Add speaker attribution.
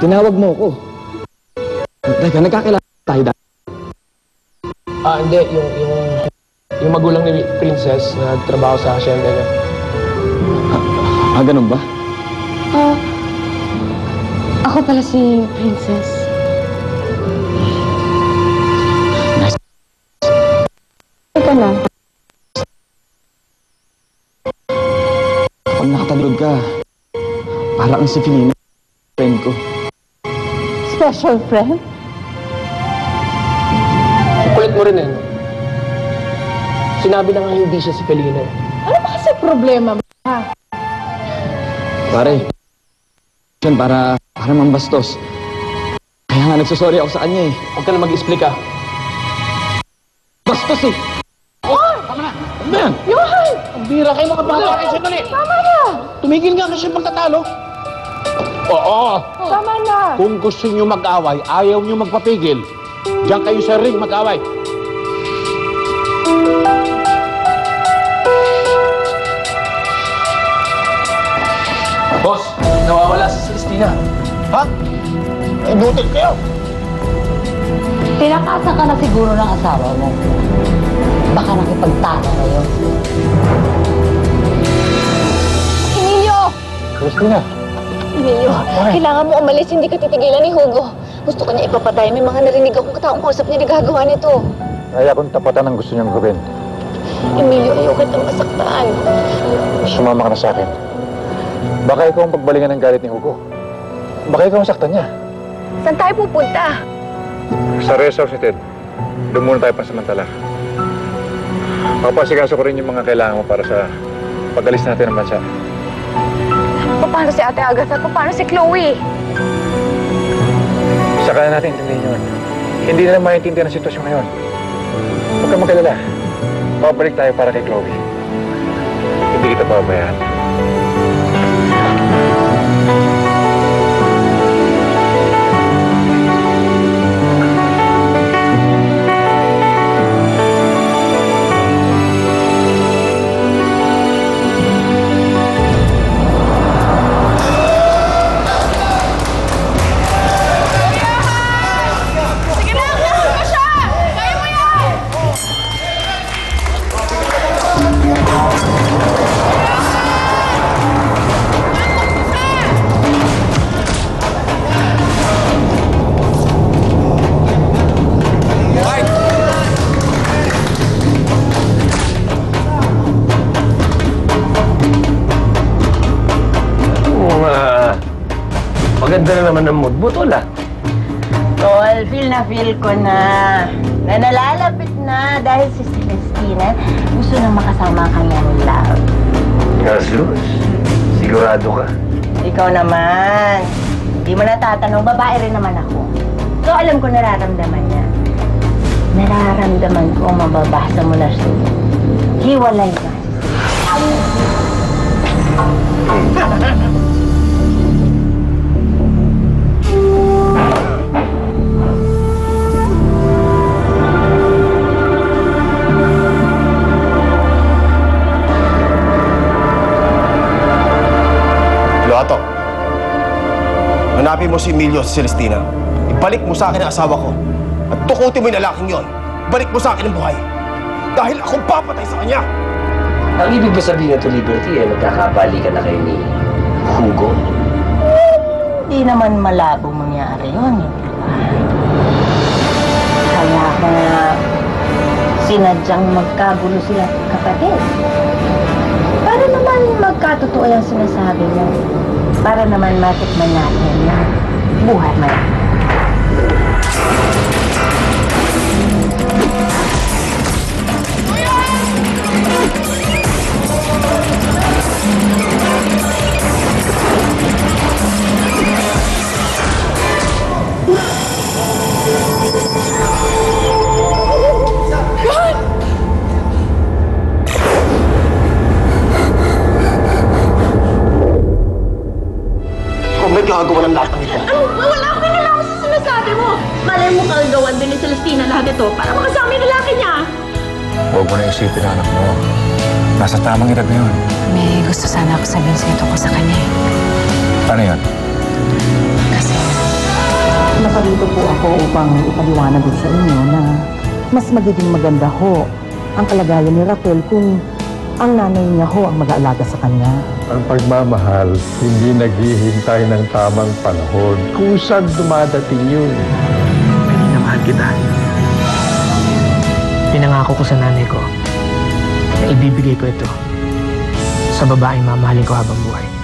Speaker 1: Tinawag mo ko. Teka, nagkakilala tayo dati.
Speaker 2: Hindi. Yung magulang ni Princess na nagtrabaho sa asyenda niya.
Speaker 1: Ganun ba?
Speaker 3: Ako pala si Princess.
Speaker 1: Nice.
Speaker 3: Ika na.
Speaker 1: Kapag nakatalod ka, parang si Felina, friend ko.
Speaker 3: Special friend?
Speaker 2: Kulit mo rin no? Sinabi na nga hindi siya si Felina.
Speaker 3: Ano ba kasi problema mo?
Speaker 1: Pare, yun para mambastos. Kaya nga nagsasorry ako sa kanya eh.
Speaker 2: Huwag ka na mag-explica.
Speaker 1: Bastos eh!
Speaker 2: Tama na!
Speaker 1: Ano ba yan?
Speaker 3: Johan!
Speaker 2: Ang bira kayo mga bata kayo sandali!
Speaker 3: Tama na!
Speaker 2: Tumigil nga kasi pagtatalo.
Speaker 4: Oo,
Speaker 3: Tama na!
Speaker 4: kung gusto nyo mag-away, ayaw nyo magpapigil. Diyan kayo sa ring mag-away.
Speaker 2: Boss, nawawala si Celestina.
Speaker 4: Ha? Inutil kayo.
Speaker 5: Tinakasan ka na siguro ng asawa mo. Baka nakipagtalo ngayon.
Speaker 3: Emilio!
Speaker 4: Christina.
Speaker 3: Emilio, kailangan mo umalis. Hindi ka titigilan ni Hugo. Gusto ko niya ipapatay. May mga narinig akong kataong kausap niya na gagawa nito.
Speaker 6: Kaya kung tapatan ang gusto niyang gawin.
Speaker 3: Emilio, ayaw kitang masaktan.
Speaker 6: Sumama ka na sa akin. Baka ikaw ang pagbalingan ng galit ni Hugo. Baka ikaw ang saktan niya.
Speaker 3: Saan tayo pupunta?
Speaker 6: Sa rest house ni Ted. Doon muna tayo pansamantala. Papasikaso ko rin yung mga kailangan mo para sa pag-alis natin ng bansa.
Speaker 3: Paano si Ate Agatha? Paano si Chloe?
Speaker 6: Saka na natin intindihin yun. Hindi nila maintindihan ang sitwasyon ngayon. Huwag kang magalala. Babalik tayo para kay Chloe. Hindi kita pabayaan.
Speaker 2: Maganda na naman ang mood. Butol ah.
Speaker 5: Tol, feel ko na nalalapit na dahil si Celestina gusto na makasama ang kanyang love.
Speaker 2: Kasus, sigurado ka.
Speaker 5: Ikaw naman, hindi mo natatanong, babae rin naman ako. So alam ko nararamdaman niya. Nararamdaman ko, mababasa mo na siya. Hiwalay na si
Speaker 7: Loato, hanapin mo si Emilio at si Celestina. Ibalik mo sa akin ang asawa ko. At tukutin mo yung lalaking yon. Balik mo sa akin ang buhay. Dahil akong papatay sa kanya.
Speaker 8: Ang ibig ba sabihin ito, Liberty, magkakabalikan na kayo ni Hugo?
Speaker 5: Hindi naman malabong mangyari yun. Kaya kaya sinadyang magkagulo sila kapatid. Para naman magkatotoo yung sinasabi mo. Para naman matikman natin na buhay man.
Speaker 7: Kung may gagawa ng lahat ng ito.
Speaker 3: Wala akong kinalaman sa sinasabi mo. Malay mo kagawan din ni Celestina lahat ito para makasama yung lalaki niya.
Speaker 6: Huwag mo na isipin anak mo. Nasa tamang edad na yun.
Speaker 9: May gusto sana ako sabihin sa'yo tungkol sa kanya eh.
Speaker 6: Ano yun?
Speaker 9: Kasi Naparito po ako upang ipaliwanag sa inyo na mas magiging maganda ho ang kalagayan ni Raquel kung ang nanay niya ho ang mag-aalaga sa kanya.
Speaker 10: Ang pagmamahal, hindi naghihintay ng tamang panahon. Kung saan dumadating yun.
Speaker 2: Minamahal kita. Pinangako ko sa nanay ko na ibibigay ko ito sa babaeng mamahalin ko habang buhay.